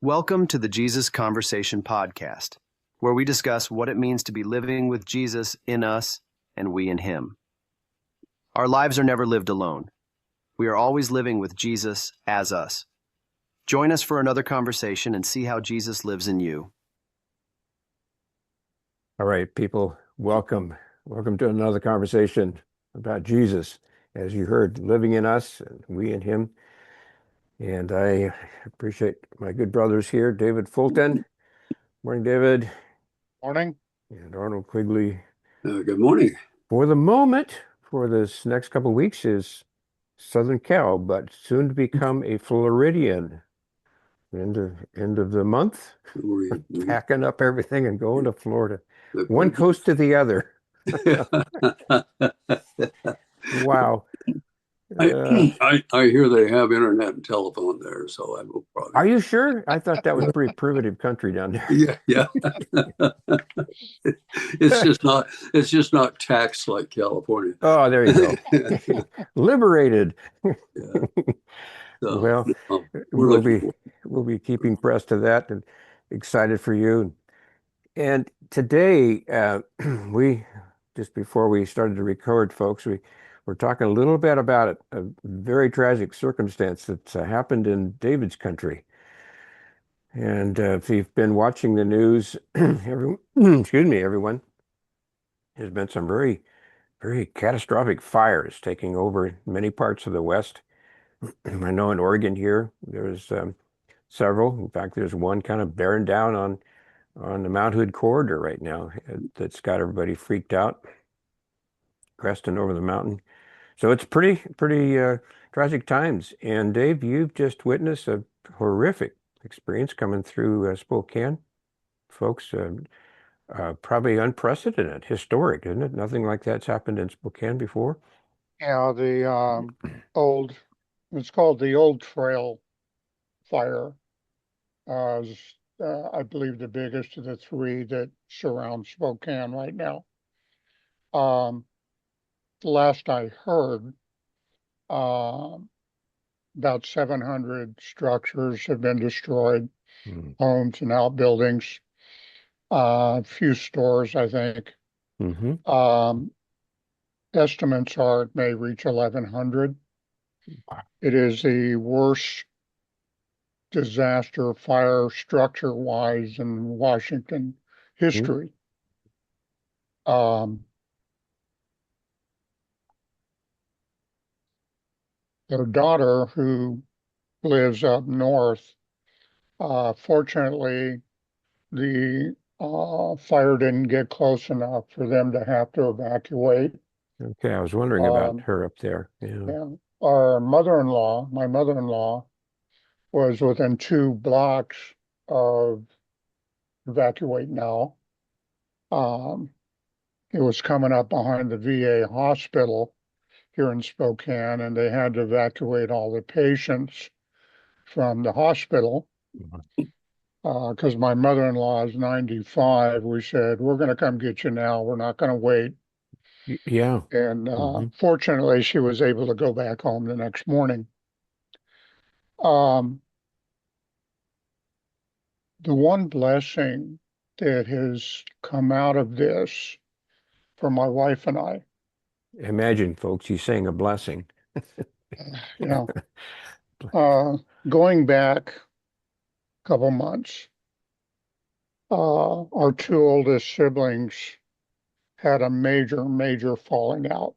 Welcome to the Jesus Conversation podcast, where we discuss what it means to be living with Jesus in us and we in him. Our lives are never lived alone. We are always living with Jesus as us. Join us for another conversation and see how Jesus lives in you. All right, people, welcome. Welcome to another conversation about Jesus. As you heard, living in us and we in him. And I appreciate my good brothers here, David Fulton. Morning, David. Morning. And Arnold Quigley. Good morning. For the moment, for this next couple of weeks, is Southern Cal, but soon to become a Floridian. End of the month, packing up everything and going to Florida. One coast to the other. Wow. I hear they have internet and telephone there, so I will probably. Are you sure? I thought that was a pretty primitive country down there. Yeah. It's just not taxed like California. Oh, there you go. Liberated. Yeah. So, Well, we'll be keeping press to that and excited for you. And today, we just before we started to record, folks, we're talking a little bit about a very tragic circumstance that's happened in David's country. And if you've been watching the news, everyone, there's been some very, very catastrophic fires taking over many parts of the West. I know in Oregon here, there's several. In fact, there's one kind of bearing down on the Mount Hood corridor right now that's got everybody freaked out, cresting over the mountain. So it's pretty tragic times. And Dave, you've just witnessed a horrific experience coming through Spokane. Folks, probably unprecedented, historic, isn't it? Nothing like that's happened in Spokane before. Yeah, it's called the Old Trail Fire. Is, I believe the biggest of the three that surround Spokane right now. The last I heard, about 700 structures have been destroyed, homes and outbuildings, a few stores, I think. Estimates are it may reach 1,100. Wow. It is the worst disaster fire structure-wise in Washington history. Their daughter, who lives up north, fortunately, the fire didn't get close enough for them to have to evacuate. Okay, I was wondering about her up there. Yeah. My mother-in-law, was within 2 blocks of evacuate now. It was coming up behind the VA hospital here in Spokane, and they had to evacuate all the patients from the hospital. Because my mother-in-law is 95, we said, we're going to come get you now. We're not going to wait. Yeah. And fortunately, she was able to go back home the next morning. The one blessing that has come out of this for my wife and I. Imagine, folks, he's saying a blessing. Going back a couple months, our 2 oldest siblings had a major falling out.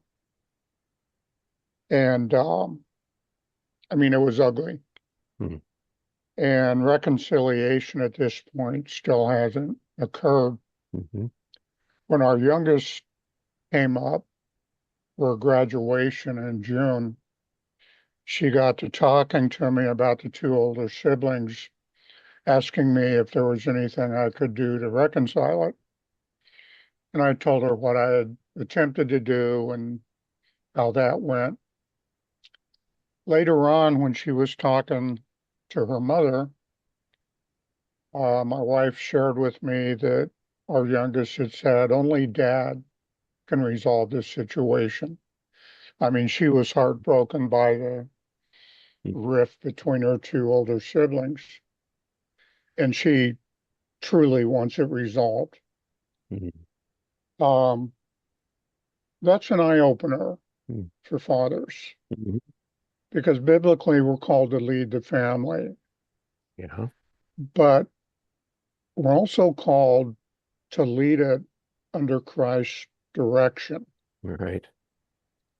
And it was ugly. And reconciliation at this point still hasn't occurred. When our youngest came up for graduation in June, she got to talking to me about the 2 older siblings, asking me if there was anything I could do to reconcile it. And I told her what I had attempted to do and how that went. Later on, when she was talking to her mother, my wife shared with me that our youngest had said, only Dad can resolve this situation. She was heartbroken by the rift between her 2 older siblings. and she truly wants it resolved. Mhm. That's an eye-opener Mhm. for fathers, Mhm. because biblically we're called to lead the family, Yeah. but we're also called to lead it under Christ's direction. Right.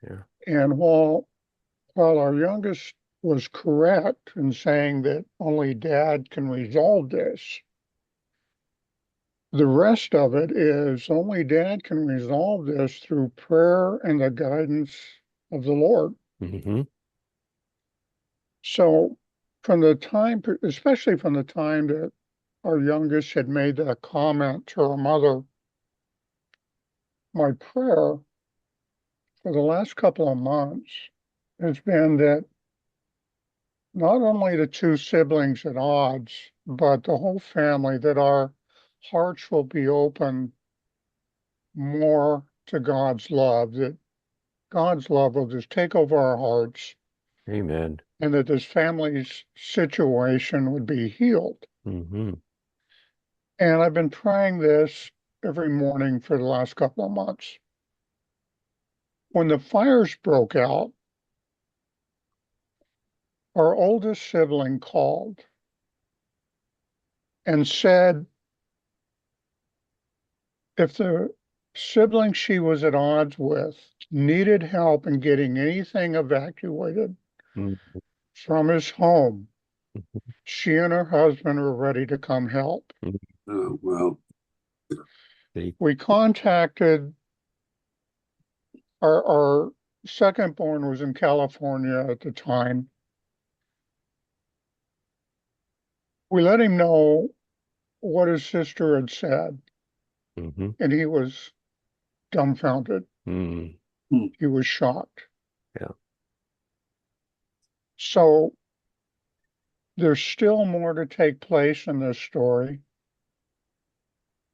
Yeah. And while our youngest was correct in saying that only dad can resolve this, the rest of it is only dad can resolve this through prayer and the guidance of the Lord. Mm-hmm. So from the time, especially from the time that our youngest had made that comment to her mother, my prayer for the last couple of months has been that not only the two siblings at odds, but the whole family, that our hearts will be open more to God's love, that God's love will just take over our hearts, Amen. and that this family's situation would be healed. Mm-hmm. And I've been praying this every morning for the last couple of months. When the fires broke out, our oldest sibling called and said if the sibling she was at odds with needed help in getting anything evacuated Mm-hmm. from his home, she and her husband were ready to come help. Oh, well, See? We contacted our second born was in California at the time. We let him know what his sister had said, Mm-hmm. and he was dumbfounded. Mm-hmm. He was shocked. Yeah. So there's still more to take place in this story.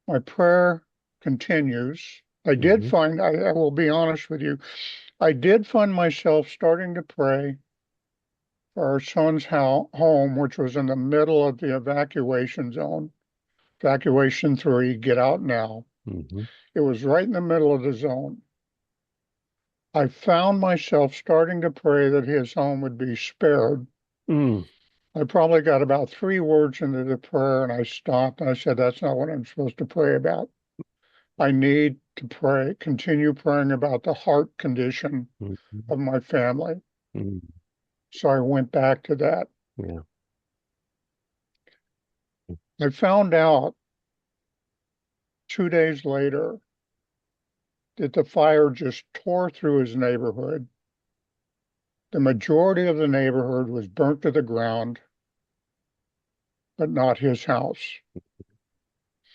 My prayer continues. I did Mm-hmm. find, I will be honest with you, I did find myself starting to pray for our son's home, which was in the middle of the evacuation zone. Evacuation 3, get out now. Mm-hmm. It was right in the middle of the zone. I found myself starting to pray that his home would be spared. Mm. I probably got about 3 words into the prayer and I stopped and I said, that's not what I'm supposed to pray about. I need to pray, continue praying about the heart condition Mm-hmm. of my family. Mm-hmm. So I went back to that. Yeah. I found out 2 days later that the fire just tore through his neighborhood. The majority of the neighborhood was burnt to the ground, but not his house.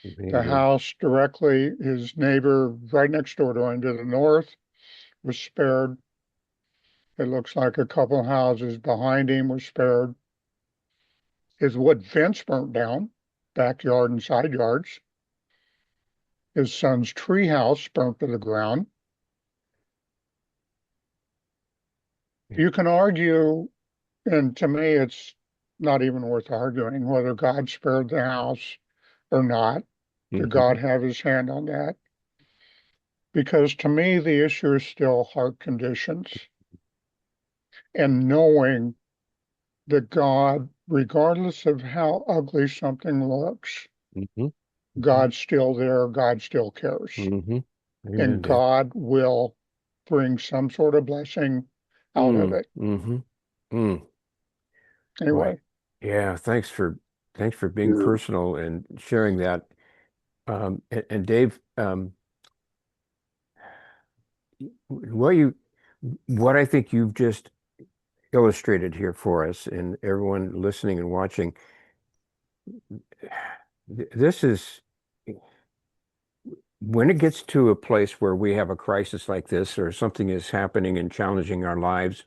The Amazing. house directly, his neighbor right next door to him to the north was spared. It looks like a couple houses behind him were spared. His wood fence burnt down, backyard and side yards. His son's tree house burnt to the ground. You can argue, and to me, it's not even worth arguing whether God spared the house or not. Did Mm-hmm. God have his hand on that? Because to me, the issue is still heart conditions and knowing that God, regardless of how ugly something looks, Mm-hmm. God's still there, God still cares, Mm-hmm. and Amen, Dave. God will bring some sort of blessing out of it. Mm-hmm. Mm. Boy. Anyway, Yeah, thanks for being yeah. personal and sharing that. And Dave, what you what I think you've just illustrated here for us and everyone listening and watching, this is when it gets to a place where we have a crisis like this or something is happening and challenging our lives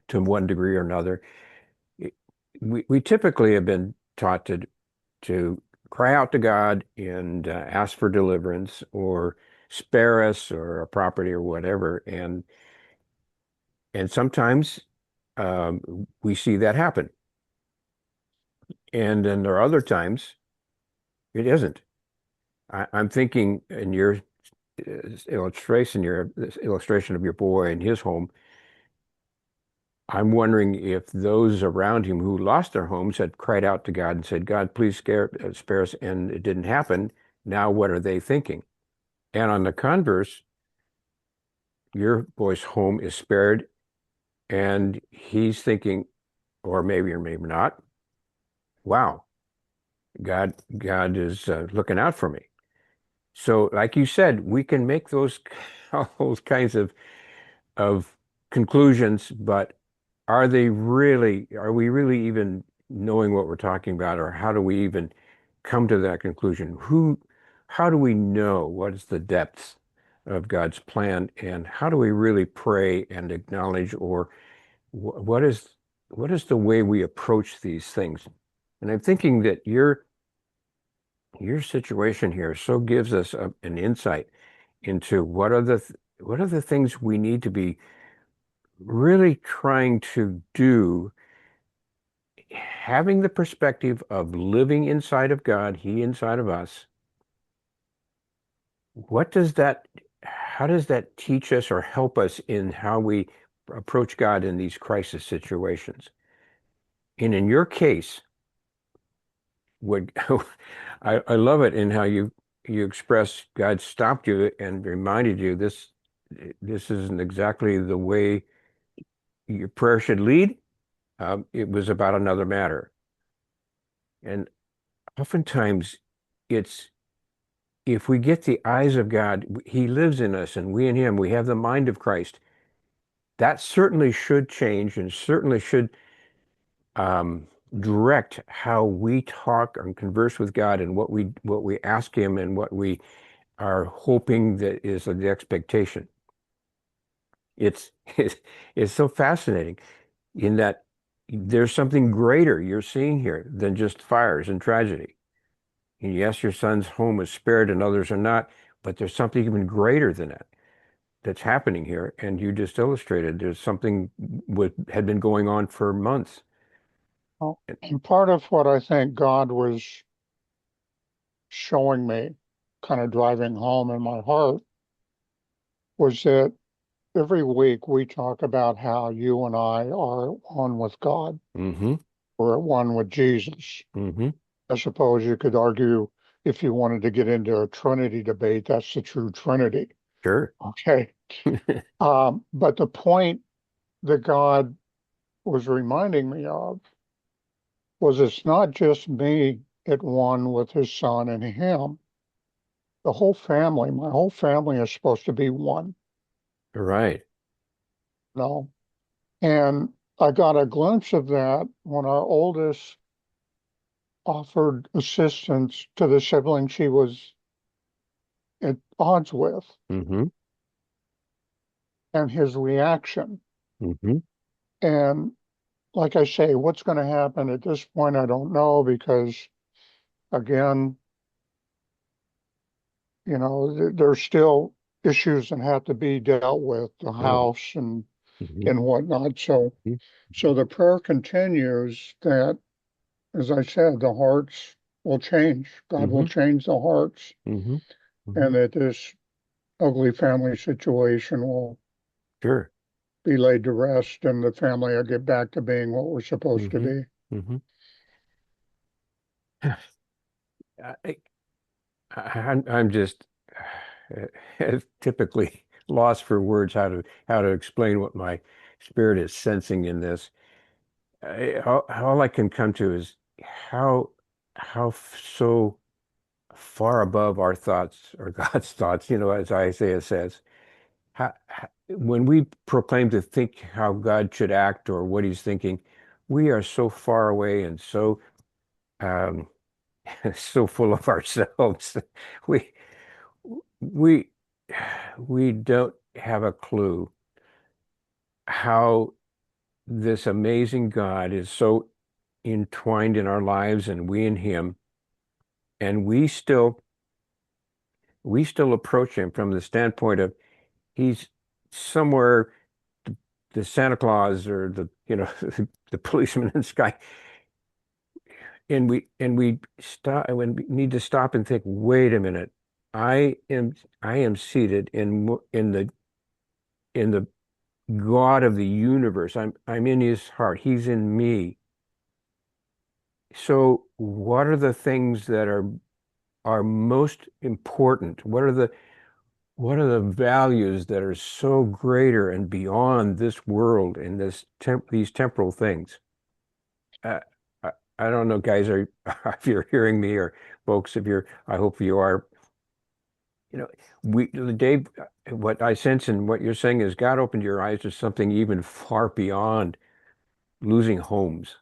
to one degree or another, it- we typically have been taught to cry out to God and ask for deliverance or spare us or a property or whatever. And sometimes we see that happen. And then there are other times it isn't. I'm thinking in your this illustration of your boy and his home, I'm wondering if those around him who lost their homes had cried out to God and said, God, please spare us, and it didn't happen. Now, what are they thinking? And on the converse, your boy's home is spared, and he's thinking, or maybe not, wow, God is looking out for me. So, like you said, we can make those all those kinds of conclusions, but are we really even knowing what we're talking about, or how do we even come to that conclusion? How do we know what is the depths of God's plan, and how do we really pray and acknowledge, or what is the way we approach these things? And I'm thinking that your situation here so gives us an insight into what are the things we need to be really trying to do, having the perspective of living inside of God, He inside of us. How does that teach us or help us in how we approach God in these crisis situations? And in your case, what I love it in how you express God stopped you and reminded you this isn't exactly the way your prayer should lead. It was about another matter. And oftentimes it's if we get the eyes of God, He lives in us and we in Him, we have the mind of Christ. That certainly should change and certainly should direct how we talk and converse with God, and what we ask Him, and what we are hoping that is the expectation. It's it's so fascinating in that there's something greater you're seeing here than just fires and tragedy. And yes, your son's home is spared and others are not, but there's something even greater than that that's happening here. And you just illustrated there's something had been going on for months. Well, and part of what I think God was showing me, kind of driving home in my heart, was that every week we talk about how you and I are one with God. Mm-hmm. We're at one with Jesus. Mm-hmm. I suppose you could argue, if you wanted to get into a Trinity debate, that's the true Trinity. Sure. Okay. But the point that God was reminding me of was it's not just me at one with His Son and Him. The whole family, my whole family is supposed to be one, Right. you know? And I got a glimpse of that when our oldest offered assistance to the sibling she was at odds with, Mm-hmm. and his reaction. Mm-hmm. And like I say, what's going to happen at this point, I don't know, because again, there's still issues that have to be dealt with, the house and Mm-hmm. whatnot. So the prayer continues that, as I said, the hearts will change. God will change the hearts, Mm-hmm. and that this ugly family situation will Sure. be laid to rest, and the family will get back to being what we're supposed to Mm-hmm. be. Mm-hmm. I, I'm just typically lost for words how to explain what my spirit is sensing in this. All I can come to is how so far above our thoughts or God's thoughts, as Isaiah says. When we proclaim to think how God should act or what He's thinking, we are so far away and so um, so full of ourselves. We we we don't have a clue how this amazing God is so entwined in our lives and we in Him, and we still approach Him from the standpoint of He's somewhere, the Santa Claus or the policeman in the sky. we stop when we need to stop and think, wait a minute, I am seated in the God of the universe. I'm in his heart. He's in me. So what are the things that are most important? What are the values that are so greater and beyond this world and these temporal things? Uh, I don't know, guys, if you're hearing me, or folks, I hope you are. Dave, what I sense and what you're saying is God opened your eyes to something even far beyond losing homes.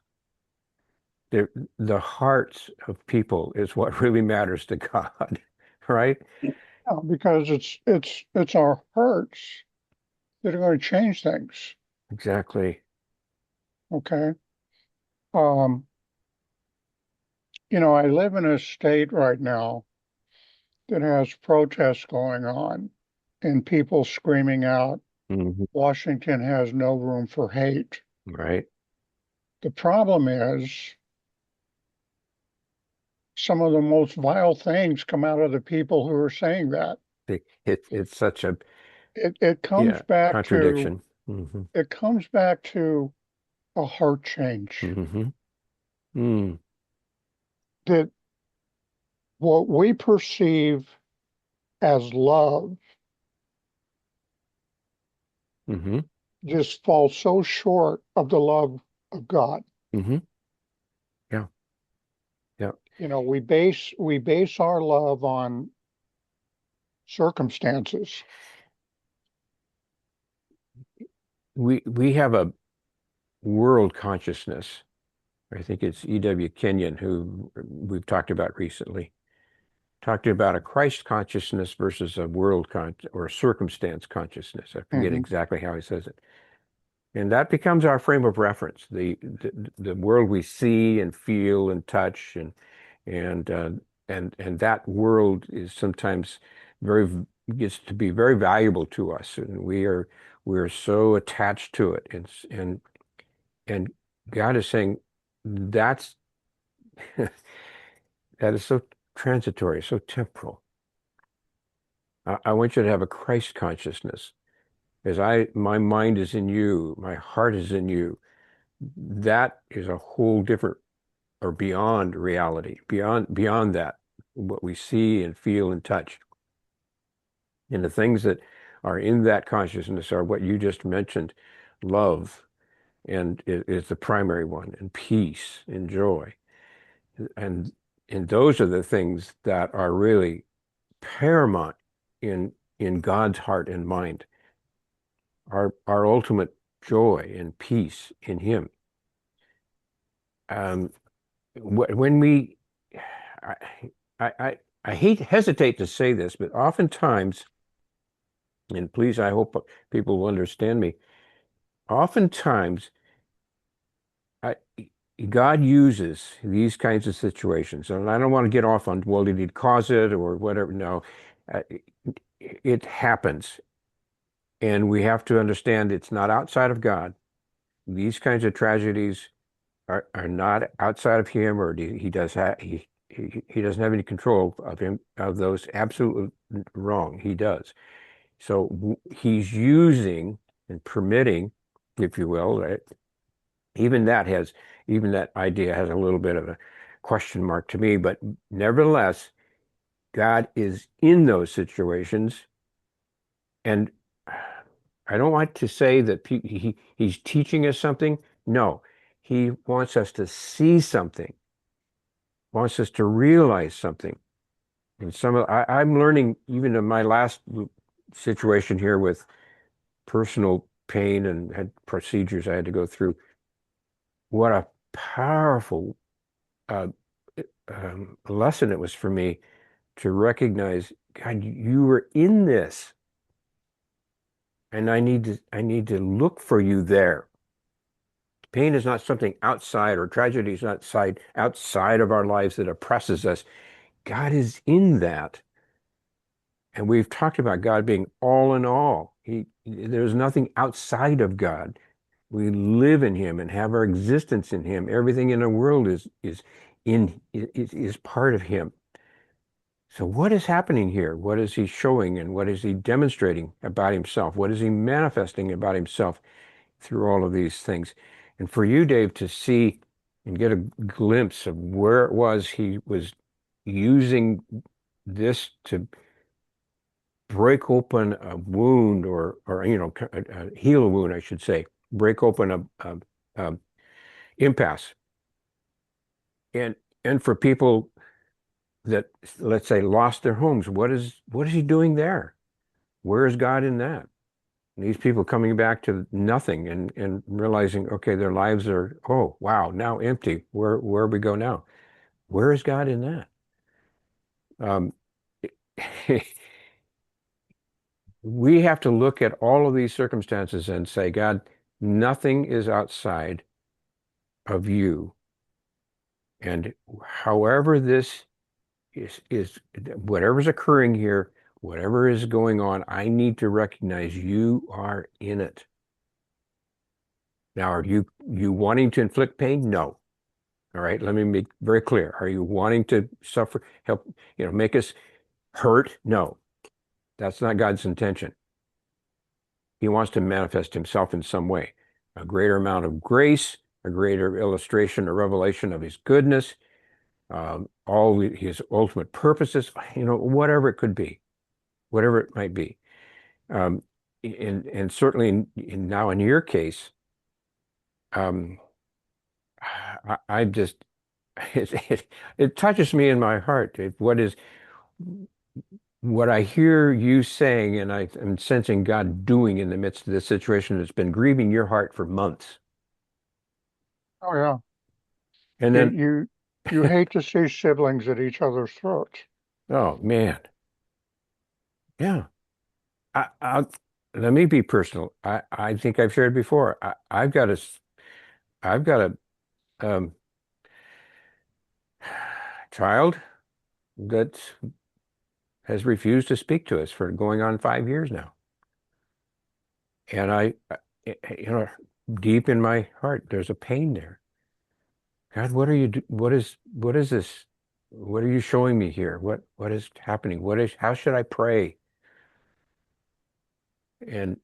The hearts of people is what really matters to God, right? Because it's our hearts that are going to change things. Exactly. Okay. Um, I live in a state right now that has protests going on and people screaming out, Washington has no room for hate. Right. The problem is some of the most vile things come out of the people who are saying that. It's such a It comes back contradiction. Mm-hmm. it comes back to a heart change. Mm-hmm. Mm. That what we perceive as love Mm-hmm. just falls so short of the love of God. Mm-hmm. Yeah. Yeah. We base our love on circumstances. We have a world consciousness. I think it's E.W. Kenyon, who we've talked about recently, talked about a Christ consciousness versus a or a circumstance consciousness. I forget exactly how he says it. And that becomes our frame of reference, the world we see and feel and touch, and that world is sometimes very gets to be very valuable to us, and we are so attached to it, and God is saying that's that is so transitory, so temporal. I want you to have a Christ consciousness. My mind is in you, my heart is in you. That is a whole different or beyond reality, beyond that, what we see and feel and touch. And the things that are in that consciousness are what you just mentioned, love, and is the primary one, and peace and joy. And those are the things that are really paramount in God's heart and mind. Our ultimate joy and peace in Him. When we, I hesitate to say this, but oftentimes, and please, I hope people will understand me. Oftentimes, God uses these kinds of situations, and I don't want to get off on, well, did He cause it or whatever? No, uh, it happens, and we have to understand it's not outside of God. These kinds of tragedies are not outside of Him, or He doesn't have any control of those. Absolutely wrong. He does. So He's using and permitting, if you will, right? Even that idea has a little bit of a question mark to me, but nevertheless, God is in those situations, and I don't want to say that He's teaching us something. No, He wants us to see something, wants us to realize something. And I'm learning, even in my last situation here with personal pain and had procedures I had to go through, what a powerful uh, lesson it was for me to recognize, God, you were in this, and I need to look for you there. Pain is not something outside, or tragedy is not outside of our lives that oppresses us. God is in that. And we've talked about God being all in all. There's nothing outside of God. We live in Him and have our existence in Him. Everything in the world is is part of him. So what is happening here? What is he showing and what is he demonstrating about himself? What is he manifesting about himself through all of these things? And for you, Dave, to see and get a glimpse of where it was he was using this to break open a wound or heal a wound, I should say, break open a impasse. And for people that, let's say, lost their homes, what is he doing there? Where is God in that? And these people coming back to nothing and realizing, okay, their lives are, oh, wow, now empty. Where we go now? Where is God in that? We have to look at all of these circumstances and say, God, nothing is outside of you. And however this is whatever's occurring here, whatever is going on, I need to recognize you are in it. Now, are you wanting to inflict pain? No. All right, let me make very clear. Are you wanting to suffer, help, make us hurt? No. That's not God's intention. He wants to manifest himself in some way. A greater amount of grace, a greater illustration or revelation of his goodness, all his ultimate purposes, whatever it could be, whatever it might be. And certainly now in your case, I just, it touches me in my heart. What I hear you saying, and I am sensing God doing in the midst of this situation that's been grieving your heart for months. Oh yeah. And then, you hate to see siblings at each other's throats. oh man, yeah. Let me be personal. I think I've shared before. I've got a child that has refused to speak to us for going on 5 years now. And deep in my heart, there's a pain there. God, what is this? What are you showing me here? What is happening? How should I pray? And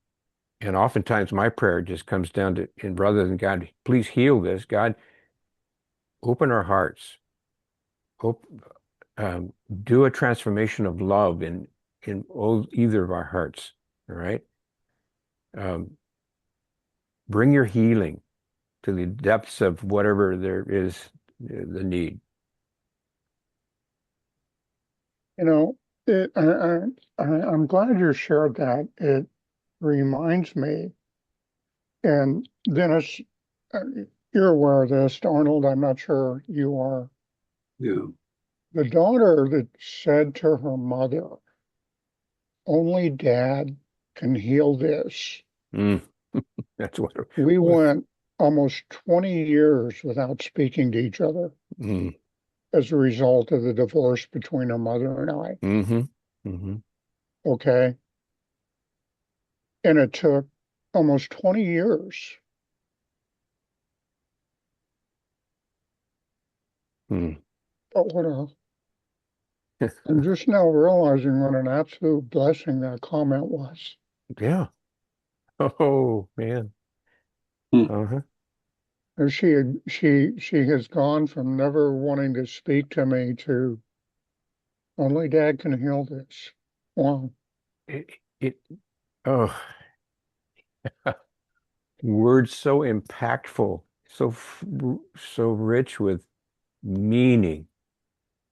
oftentimes my prayer just comes down to, and rather than God, please heal this, God, open our hearts. Do a transformation of love in either of our hearts. All right. Bring your healing to the depths of whatever there is the need. I'm glad you shared that. It reminds me, and Dennis, you're aware of this, Arnold, I'm not sure you are. Yeah. The daughter that said to her mother, only Dad can heal this. That's what we went almost 20 years without speaking to each other as a result of the divorce between her mother and I. Okay. And it took almost 20 years. But I'm just now realizing what an absolute blessing that comment was. Yeah. Oh man. And she has gone from never wanting to speak to me to only Dad can heal this. Wow. Words so impactful, so rich with meaning.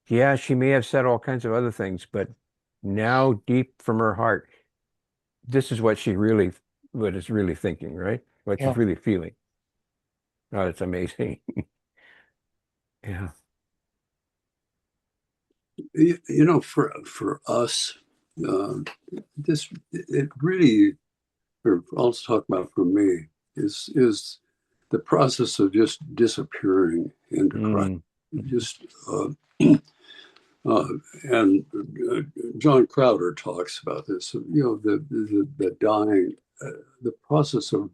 Yeah, she may have said all kinds of other things, but now deep from her heart, this is what is really thinking, right? What she's really feeling. Oh, it's amazing. Yeah. For us, it really, or I'll talk about for me, is the process of just disappearing into Christ. Just and John Crowder talks about this. The dying, the process of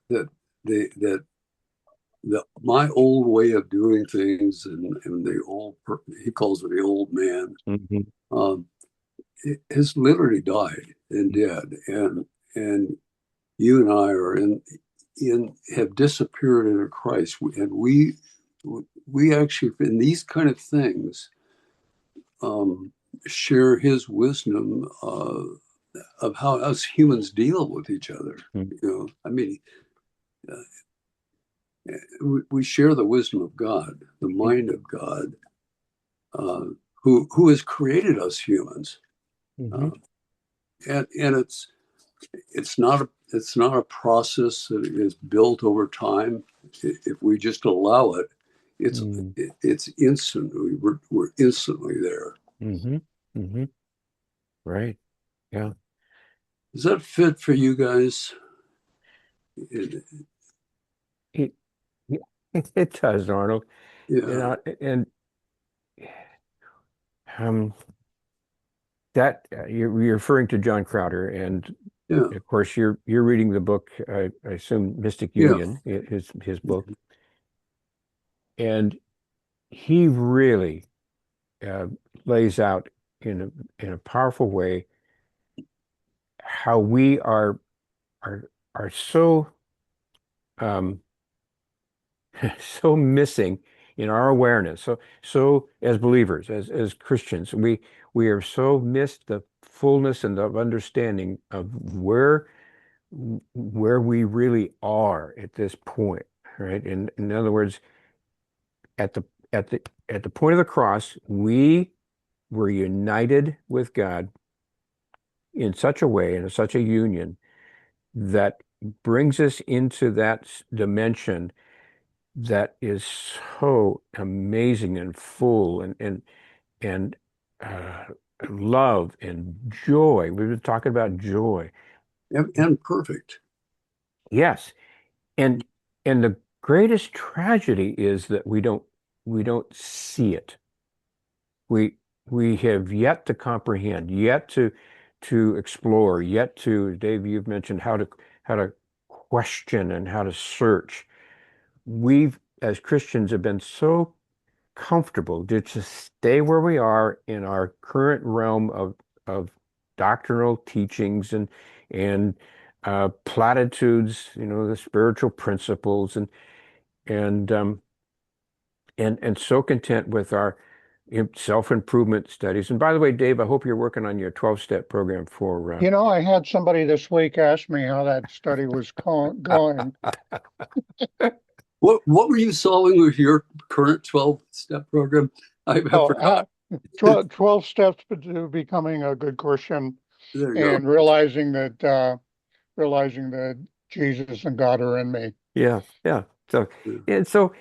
that my old way of doing things, and he calls it the old man, um, it has literally died and dead, and you and I are in have disappeared into Christ, and we actually in these kind of things share His wisdom of how us humans deal with each other. I mean, we share the wisdom of God, the mind of God, who has created us humans, and it's not a process that is built over time. If we just allow it, it's instant. We're instantly there. Right. Yeah. Does that fit for you guys? It, it does, Arnold. Yeah. And that you're referring to John Crowder, and Yeah. of course you're reading the book, I assume Mystic Yeah. Union, his book, and he really lays out in a powerful way how we are so so missing in our awareness. So as believers, as Christians, we are so missed the fullness and the understanding of where we really are at this point, right? In other words, at the at the point of the cross, we were united with God in such a way, in such a union that brings us into that dimension that is so amazing and full and uh, love and joy. We've been talking about joy. And perfect. Yes. And the greatest tragedy is that we don't see it. We have yet to comprehend, yet to explore, yet to, Dave, you've mentioned how to question and how to search. We've, as Christians, have been so comfortable to just stay where we are in our current realm of doctrinal teachings and platitudes, the spiritual principles, and and so content with our self-improvement studies. And by the way, Dave, I hope you're working on your 12-step program for I had somebody this week ask me how that study was going. What were you solving with your current 12-step program? I forgot. 12 steps to becoming a good Christian There you go. and realizing that Jesus and God are in me. Yeah. So Yeah. and so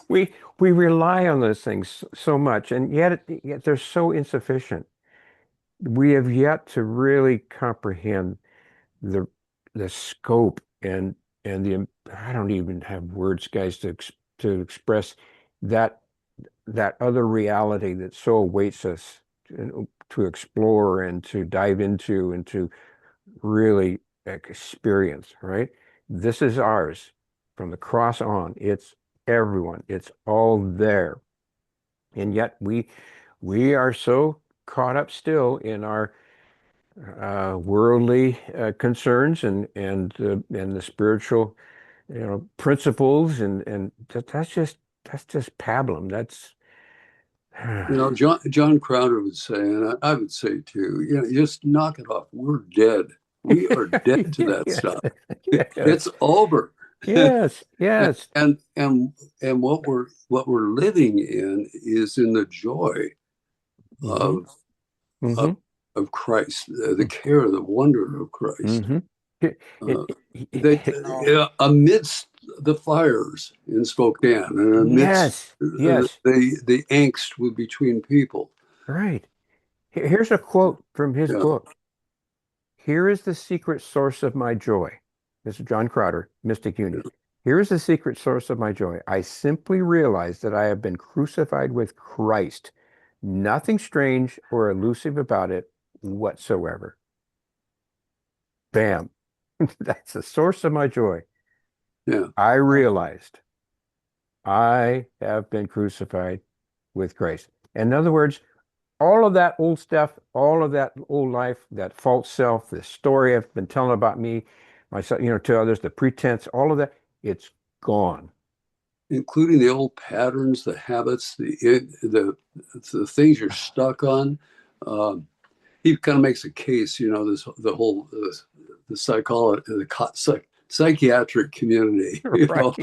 we rely on those things so much, and yet they're so insufficient. We have yet to really comprehend the scope and the I don't even have words, guys, to express that other reality that so awaits us to explore and to dive into and to really experience, right? This is ours from the cross on. It's everyone. It's all there. And yet we are so caught up still in our worldly concerns and the spiritual, principles, and that's just pablum. That's John Crowder would say, and I would say too, just knock it off. We're dead. We are dead to that yes, stuff. yes, It's over. yes, and, yes. and what we're living in is in the joy Hmm. of Hmm. of, of Christ, the care, the wonder of Christ. Hmm. Uh, Amidst the fires in Spokane and amidst Yes, yes, the angst between people. right. Here's a quote from his Yeah. book. Here is the secret source of my joy. This is John Crowder, Mystic Union. Here is the secret source of my joy. I simply realize that I have been crucified with Christ. Nothing strange or elusive about it whatsoever. Bam. That's the source of my joy. Yeah. I realized I have been crucified with Christ. In other words, all of that old stuff, all of that old life, that false self, the story I've been telling about me, myself, to others, the pretense, all of that, it's gone. Including the old patterns, the habits, the things you're stuck on. He kind of makes a case, the whole the psychology, psychiatric community, Right.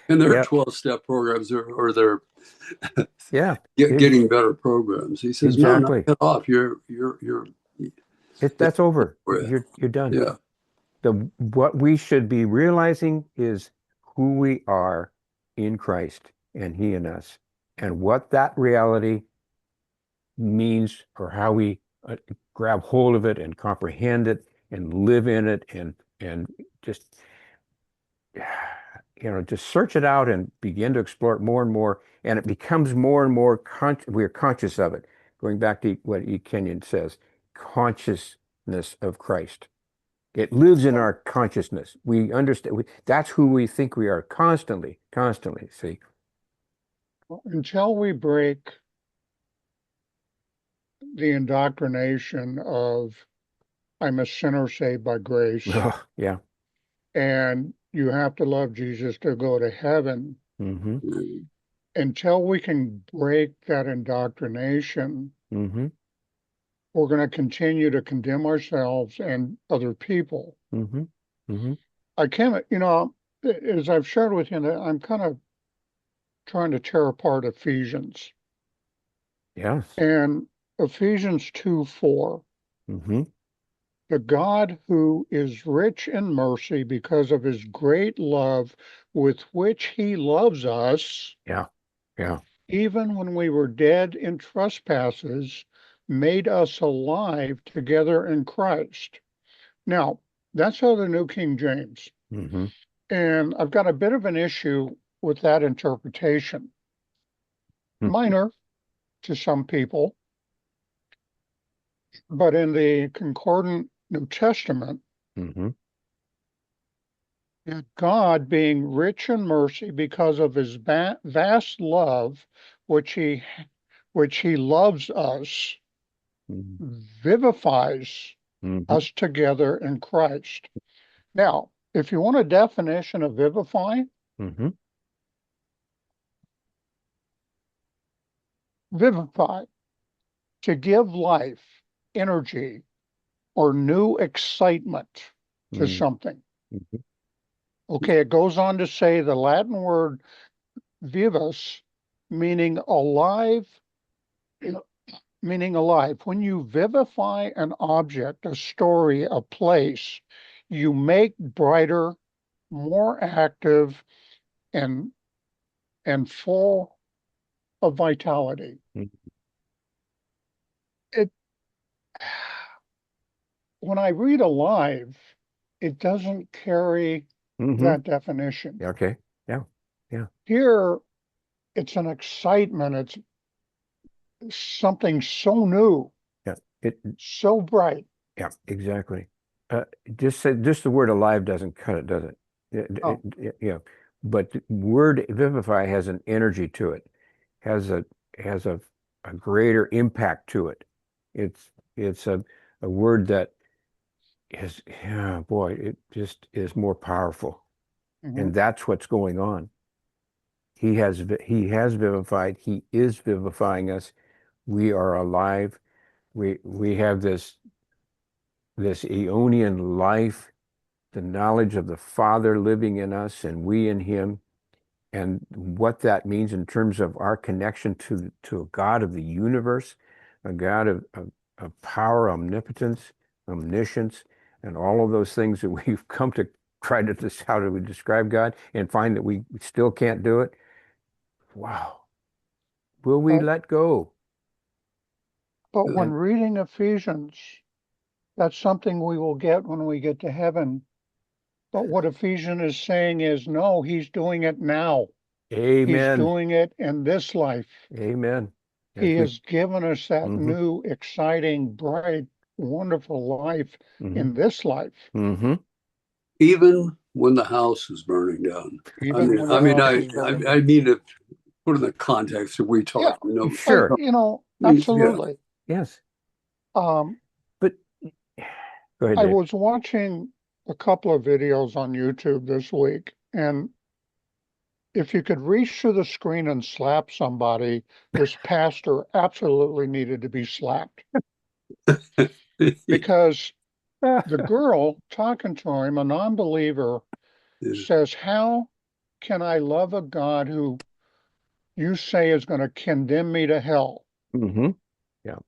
and their Yep. 12-step programs or their Yeah. getting better programs. He says, no, knock Exactly. it off. That's over. With. You're done. Yeah. What we should be realizing is who we are in Christ and He in us, and what that reality means, or how we grab hold of it and comprehend it and live in it, and just just search it out and begin to explore it more and more, and it becomes more and more we're conscious of it. Going back to what Kenyon says, consciousness of Christ. It lives in our consciousness. We understand. That's who we think we are constantly, constantly. See? Until we break the indoctrination of I'm a sinner saved by grace, Yeah. and you have to love Jesus to go to heaven. Mm-hmm. Until we can break that indoctrination, Mm-hmm. we're going to continue to condemn ourselves and other people. Mm-hmm. Mm-hmm. I can't, as I've shared with you, I'm kind of trying to tear apart Ephesians. Yes. And Ephesians 2:4. Mm-hmm. The God who is rich in mercy because of his great love with which he loves us, Yeah. Yeah. even when we were dead in trespasses, made us alive together in Christ. Now, that's how the New King James. Mm-hmm. And I've got a bit of an issue with that interpretation. Minor to some people, but in the Concordant New Testament, Mm-hmm. God being rich in mercy because of his vast love, which he loves us, Mm-hmm. vivifies Mm-hmm. us together in Christ. Now, if you want a definition of vivify, Mm-hmm. vivify, to give life, energy, or new excitement to something. Mm-hmm. Okay, it goes on to say the Latin word vivus, meaning alive, meaning alive. When you vivify an object, a story, a place, you make brighter, more active, and full of vitality. It when I read alive, it doesn't carry Mm-hmm. that definition. Okay. Yeah. Yeah. Here, it's an excitement. It's something so new, Yeah. so bright. Yeah. Exactly. Just the word alive doesn't cut it, does it? Oh, Yeah. But the word vivify has an energy to it, has a greater impact to it. It's a word that is, yeah, boy, it just is more powerful. And that's what's going on. He has vivified. He is vivifying us. We are alive. We have this Aeonian life, the knowledge of the Father living in us and we in him, and what that means in terms of our connection to a God of the universe, a God of power, omnipotence, omniscience, and all of those things that we've come to try to decide how do we describe God and find that we still can't do it. Wow. Will we but let go? when reading Ephesians, that's something we will get when we get to heaven. But what Ephesians is saying is, no, he's doing it now. He's Amen. doing it in this life. Amen. He has given us that Mm-hmm. new, exciting, bright, wonderful life Mm-hmm. in this life. Mm-hmm. Even when the house is burning down. Even when the house is burning. I mean to put in the context that we talk. Yeah, Sure. absolutely. Yes. Um, But go ahead, I Dave. was watching a couple of videos on YouTube this week, and if you could reach through the screen and slap somebody, this pastor absolutely needed to be slapped. Because the girl talking to him, a non-believer, says, how can I love a God who you say is going to condemn me to hell? Mm-hmm. Yeah.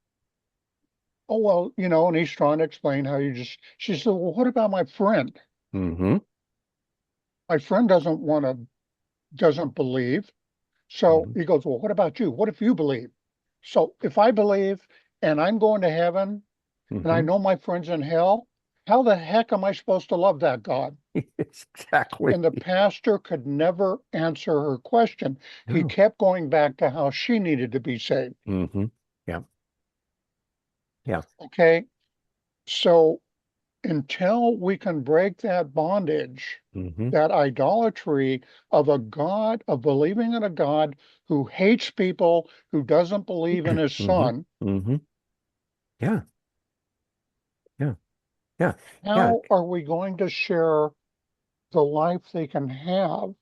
Oh, well, and he's trying to explain how she said, well, what about my friend? Mm-hmm. My friend doesn't believe. So he goes, well, what about you? What if you believe? So if I believe and I'm going to heaven and I know my friend's in hell, how the heck am I supposed to love that God? Exactly. And the pastor could never answer her question. He No. kept going back to how she needed to be saved. Mm-hmm. Yeah. Yeah. Okay. So until we can break that bondage, that idolatry of believing in a God who hates people, who doesn't believe in his son, Yeah. Yeah. Yeah. how are we going to share the life they can have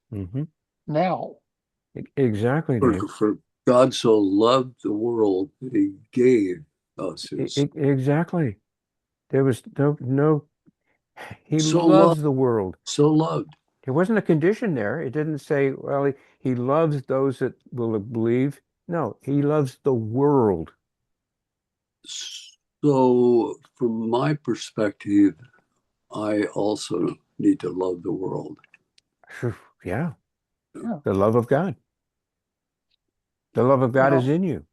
now? Exactly, Dave. For God so loved the world that he gave us his Exactly. There was no, he so loves loved, the world. so loved. There wasn't a condition there. It didn't say, well, he loves those that will believe. No, he loves the world. So from my perspective, I also need to love the world. Yeah. Yeah. The love of God. The love of God is in you.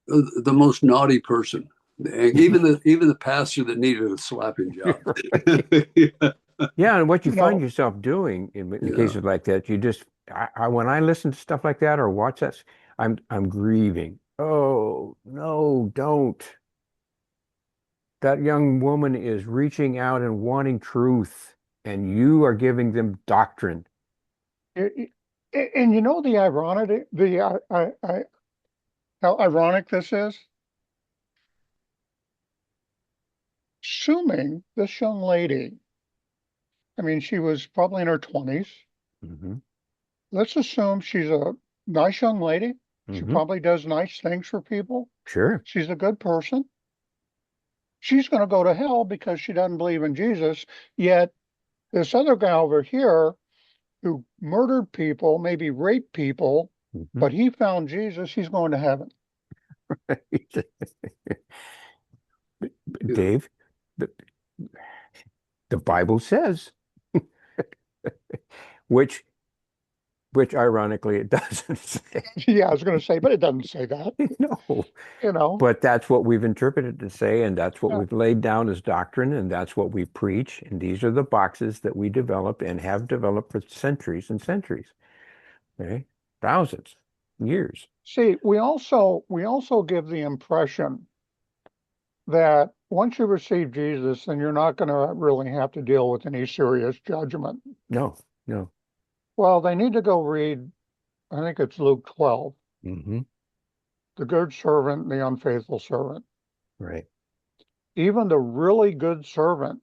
The most naughty person. Even the pastor that needed a slapping job. Yeah, and what you find yourself doing in cases like that, you just when I listen to stuff like that or watch that, I'm grieving. Oh, no, don't. That young woman is reaching out and wanting truth, and you are giving them doctrine. And how ironic this is? Assuming this young lady, I mean, she was probably in her 20s. Let's assume she's a nice young lady. She probably does nice things for people. Sure. She's a good person. She's going to go to hell because she doesn't believe in Jesus. Yet this other guy over here who murdered people, maybe raped people, but he found Jesus, he's going to heaven. Dave, the Bible says, which ironically it doesn't say. Yeah, I was going to say, but it doesn't say that. No. But that's what we've interpreted to say, and that's what we've laid down as doctrine, and that's what we preach. And these are the boxes that we develop and have developed for centuries and centuries. Okay? Thousands, years. See, we also give the impression that once you receive Jesus, then you're not going to really have to deal with any serious judgment. No. Well, they need to go read, I think it's Luke 12. The good servant and the unfaithful servant. Right. Even the really good servant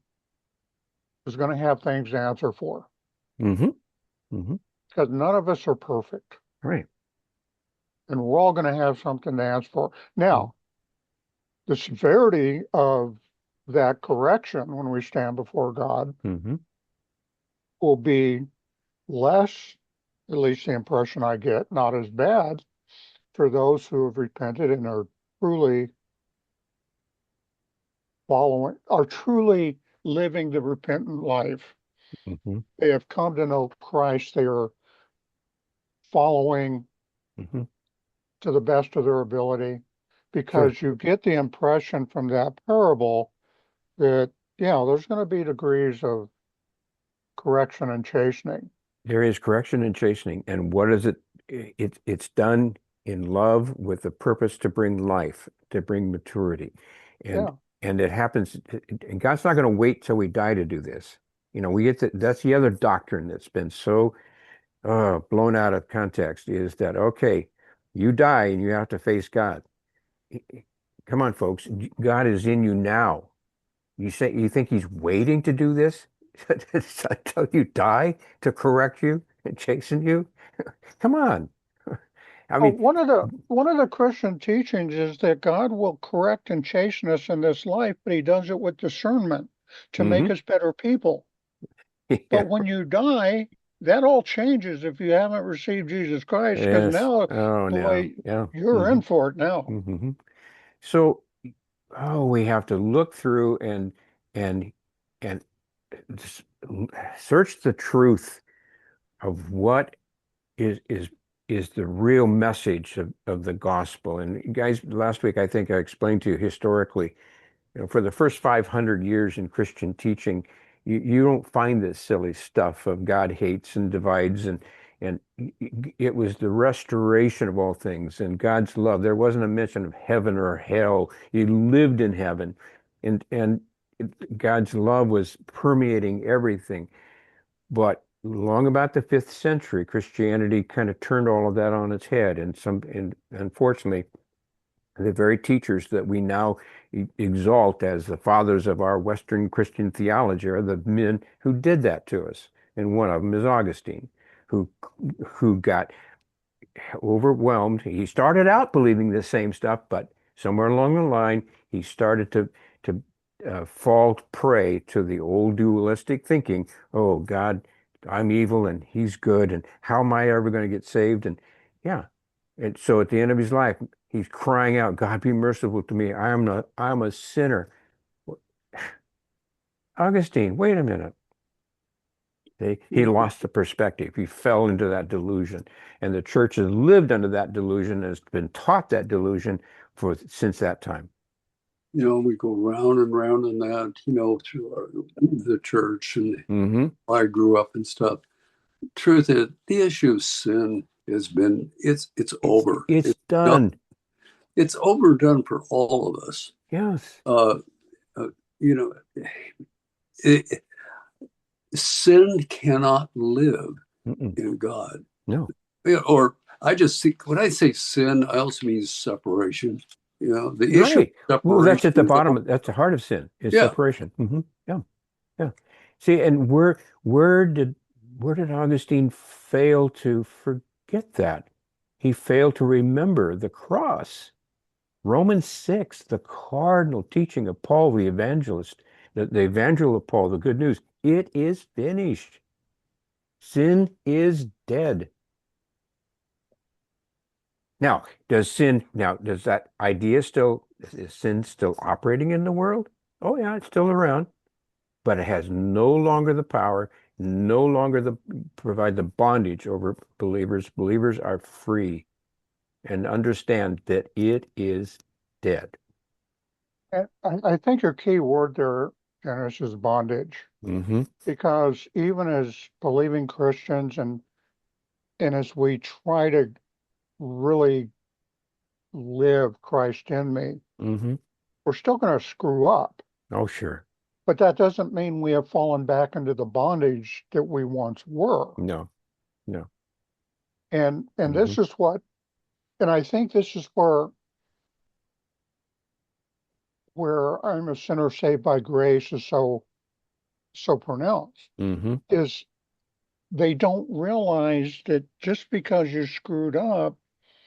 is going to have things to answer for. Because none of us are perfect. Right. And we're all going to have something to answer for. Now, the severity of that correction when we stand before God will be less, at least the impression I get, not as bad for those who have repented and are truly living the repentant life. They have come to know Christ. They are following to the best of their ability, because you get the impression from that parable that, there's going to be degrees of correction and chastening. There is correction and chastening. And what is it? It's done in love with the purpose to bring life, to bring maturity. And it happens, and God's not going to wait till we die to do this. we get that's the other doctrine that's been so blown out of context is that, okay, you die and you have to face God. Come on, folks. God is in you now. You think he's waiting to do this until you die to correct you and chasten you? Come on. I Oh, mean, one of the Christian teachings is that God will correct and chasten us in this life, but he does it with discernment to make us better people. yeah, But when you die, that all changes if you haven't received Jesus Christ, because yes. now, Oh, no. boy, Yeah. you're in for it now. Hmm. So, we have to look through and and s- search the truth of what is is the real message of the gospel. And guys, last week I think I explained to you historically, for the first 500 years in Christian teaching, you don't find this silly stuff of God hates and divides, and it was the restoration of all things and God's love. There wasn't a mention of heaven or hell. You lived in heaven, and God's love was permeating everything. But long about the 5th century, Christianity kind of turned all of that on its head, and unfortunately, the very teachers that we now exalt as the fathers of our Western Christian theology are the men who did that to us. And one of them is Augustine, who who got overwhelmed. He started out believing the same stuff, but somewhere along the line, he started to fall prey to the old dualistic thinking. Oh, God, I'm evil and he's good, and how am I ever going to get saved? And yeah, and so at the end of his life, he's crying out, God, be merciful to me. I'm a sinner. Augustine, wait a minute. He lost the perspective. He fell into that delusion. And the church has lived under that delusion and has been taught that delusion since that time. We go round and round in that, through the church and I grew up and stuff. Truth is, the issue of sin has been, it's over. It's done. It's overdone for all of us. Yes. Uh, you know, it, sin cannot live in God. No. Or I just think when I say sin, I also mean separation. The issue of Right. Well, that's separation at the is bottom. That's the heart of sin, is yeah. separation. Yeah. Yeah. See, and where did Augustine fail to forget that? He failed to remember the cross. Romans 6, the cardinal teaching of Paul the evangelist, the evangel of Paul, the good news. It is finished. Sin is dead. Now, does that idea is sin still operating in the world? Oh yeah, it's still around, but it has no longer the power, no longer provide the bondage over believers. Believers are free and understand that it is dead. And I think your key word there, Dennis, is bondage. Because even as believing Christians and as we try to really live Christ in me, we're still going to screw up. Oh, sure. But that doesn't mean we have fallen back into the bondage that we once were. No, no. And this is what, and I think this is where I'm a sinner saved by grace is so pronounced, is they don't realize that just because you screwed up,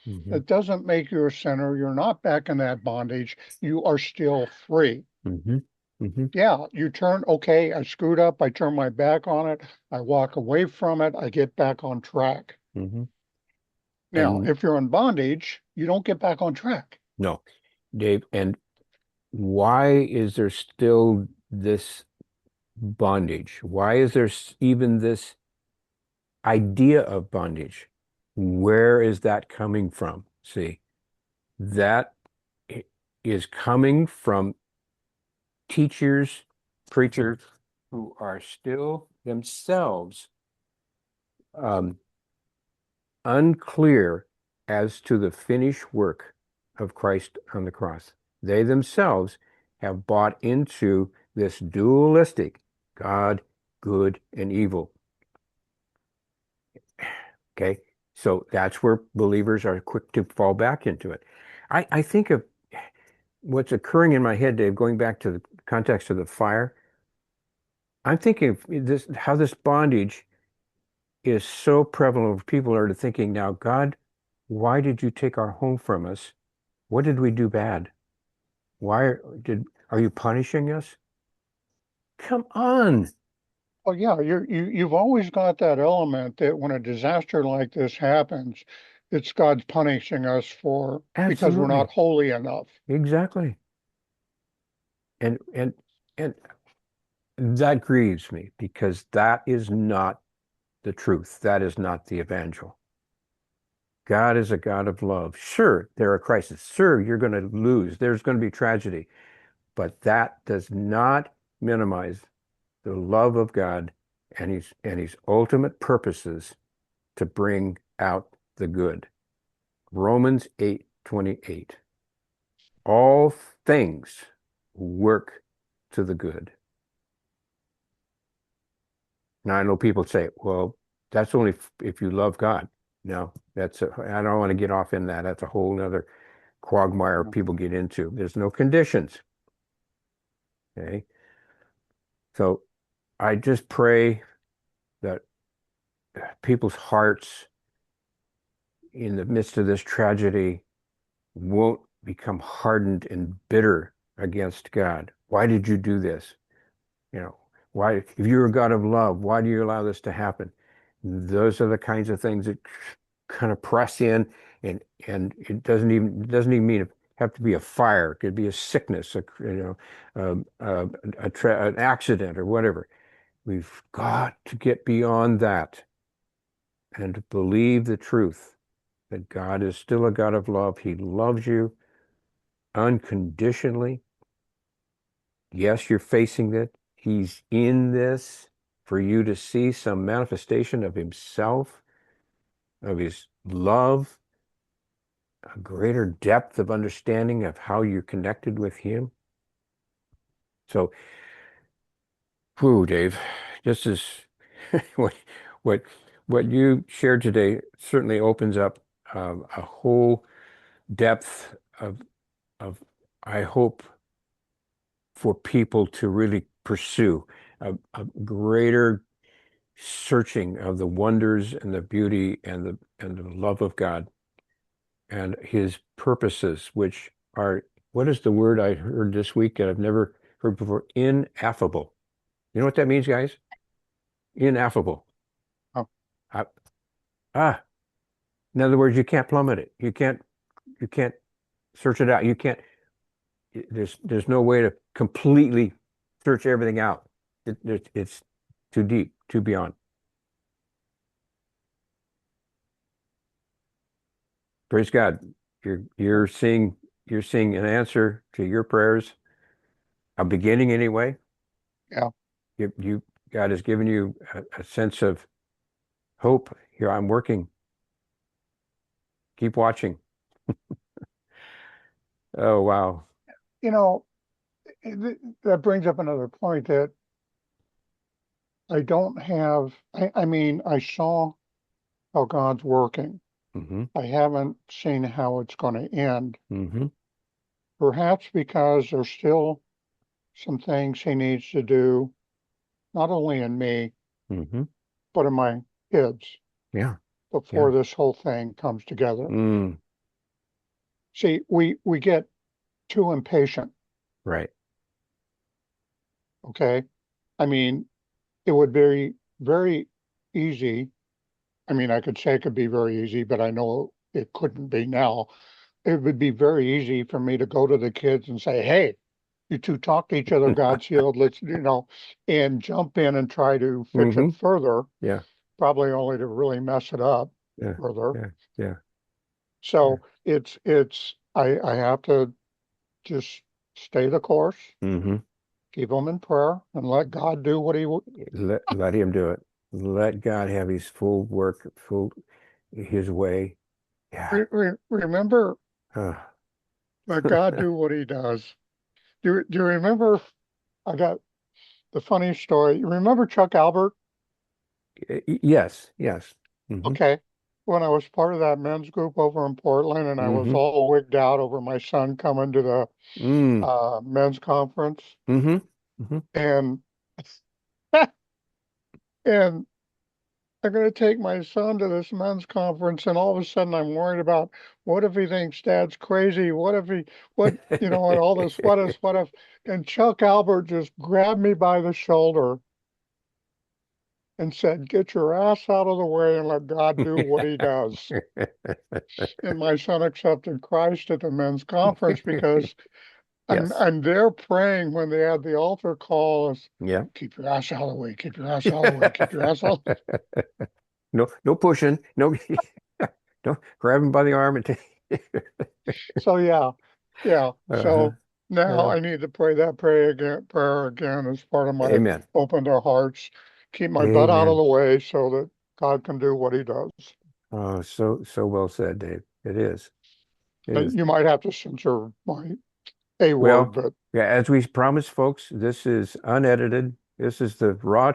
it doesn't make you a sinner. You're not back in that bondage. You are still free. Yeah, okay, I screwed up. I turn my back on it. I walk away from it. I get back on track. Now, if you're in bondage, you don't get back on track. No, Dave. And why is there still this bondage? Why is there even this idea of bondage? Where is that coming from? See, that is coming from teachers, preachers who are still themselves unclear as to the finished work of Christ on the cross. They themselves have bought into this dualistic God good and evil. Okay, so that's where believers are quick to fall back into it. I think of what's occurring in my head, Dave, going back to the context of the fire. I'm thinking of this, how this bondage is so prevalent. People are thinking now, God, why did you take our home from us? What did we do bad? Are you punishing us? Come on. Well, yeah, you've always got that element that when a disaster like this happens, it's God's punishing us because we're Absolutely. not holy enough. Exactly. And that grieves me because that is not the truth. That is not the evangel. God is a God of love. Sure, there are crises. Sure, you're going to lose. There's going to be tragedy. But that does not minimize the love of God and his ultimate purposes to bring out the good. Romans 8:28. All things work to the good. Now I know people say, well, that's only if you love God. No, I don't want to get off in that. That's a whole nother quagmire people get into. There's no conditions. Okay. So I just pray that people's hearts in the midst of this tragedy won't become hardened and bitter against God. Why did you do this? You know, why, if you're a God of love, why do you allow this to happen? Those are the kinds of things that kind of press in, and it doesn't even mean have to be a fire. It could be a sickness, an accident or whatever. We've got to get beyond that and to believe the truth that God is still a God of love. He loves you unconditionally. Yes, you're facing it. He's in this for you to see some manifestation of himself, of his love, a greater depth of understanding of how you're connected with him. So, whew, Dave, this is what what what you shared today certainly opens up a whole depth of I hope for people to really pursue a greater searching of the wonders and the beauty and the love of God and his purposes, which are, what is the word I heard this week that I've never heard before? Ineffable. You know what that means, guys? Ineffable. Oh. I, in other words, you can't plummet it. You can't search it out. You can't, there's no way to completely search everything out. It's too deep, too beyond. Praise God. You're seeing an answer to your prayers, a beginning anyway. Yeah. God has given you a sense of hope. Here I'm working. Keep watching. Oh wow. You know, that brings up another point that I don't have. I mean, I saw how God's working. Mm-hmm. I haven't seen how it's going to end. Mm-hmm. Perhaps because there's still some things he needs to do, not only in me, Mm-hmm. but in my kids Yeah. before Yeah. this whole thing comes together. Mm. See, we get too impatient, Right. okay? I mean, it would be very easy. I mean, I could say it could be very easy, but I know it couldn't be now. It would be very easy for me to go to the kids and say, hey, you two talk to each other, God's healed, let's, and jump in and try to fix Mm-hmm. it further, Yeah. probably only to really mess it up Yeah. further. Yeah. Yeah. So I have to just stay the course, Mm-hmm. keep them in prayer, and let God do what Let him do it. Let God have his full work, his way. Yeah. remember, Uh, let God do what he does. Do you remember I got the funny story. You remember Chuck Albert? Yes, yes. Okay. When I was part of that men's group over in Portland, and I was all wigged out over my son coming to the men's conference, and and I'm going to take my son to this men's conference, and all of a sudden I'm worried about what if he thinks Dad's crazy? And all this, what if, and Chuck Albert just grabbed me by the shoulder and said, "Get your ass out of the way and let God do what he does." And my son accepted Christ at the men's conference because Yes. I'm there praying when they had the altar call is, Yeah. keep your ass out of the way, keep your ass out of the way, keep your ass out of the way. No pushing. No, don't grab him by the arm and take. So yeah. So now Yeah. I need to pray that prayer again as part of my Amen. open their hearts, keep my butt out of Amen. the way so that God can do what he does. Oh, so well said, Dave. It is. It is. You might have to censor my A Well, word, but yeah, as we promised, folks, this is unedited. This is the raw.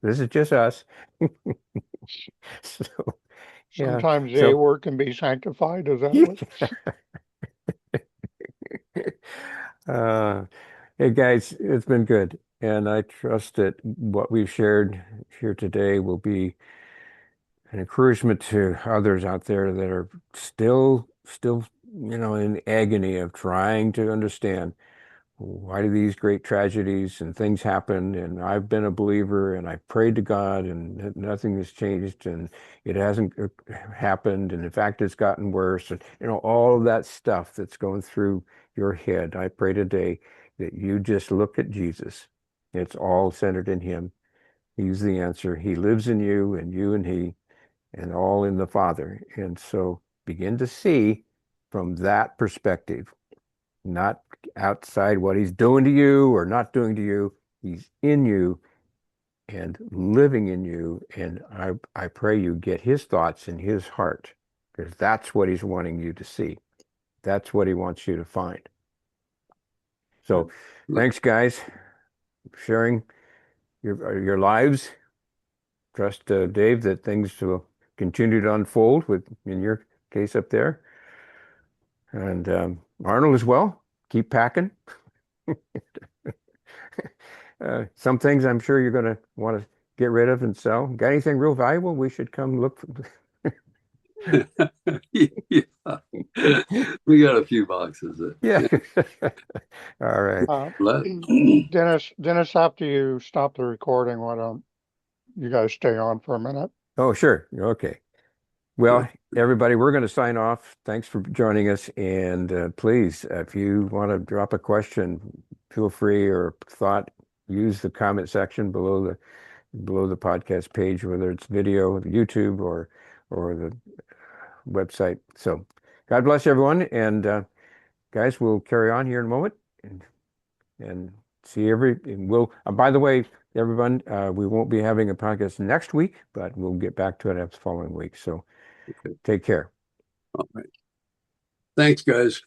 This is just us. So, yeah. sometimes the A So, word can be sanctified. Is that what? hey guys, it's been good, and I trust that what we've shared here today will be an encouragement to others out there that are still, in agony of trying to understand why do these great tragedies and things happen. And I've been a believer, and I've prayed to God, and nothing has changed, and it hasn't happened, and in fact, it's gotten worse, and all of that stuff that's going through your head. I pray today that you just look at Jesus. It's all centered in him. He's the answer. He lives in you, and you and he, and all in the Father. And so begin to see from that perspective, not outside what he's doing to you or not doing to you. He's in you and living in you. And I pray you get his thoughts in his heart, because that's what he's wanting you to see. That's what he wants you to find. So thanks, guys, for sharing your lives. Trust, Dave, that things will continue to unfold in your case up there. And Arnold as well. Keep packing. Some things I'm sure you're going to want to get rid of and sell. Got anything real valuable? We should come look for. Yeah. We got a few boxes. Yeah. All right. Dennis, after you stop the recording, why don't you guys stay on for a minute? Oh, sure. Okay. Well, everybody, we're going to sign off. Thanks for joining us. And please, if you want to drop a question, feel free, or thought, use the comment section below the podcast page, whether it's video, YouTube, or the website. So God bless everyone. And guys, we'll carry on here in a moment and see and we'll, by the way, everyone, we won't be having a podcast next week, but we'll get back to it the following week. So take care. All right. Thanks, guys.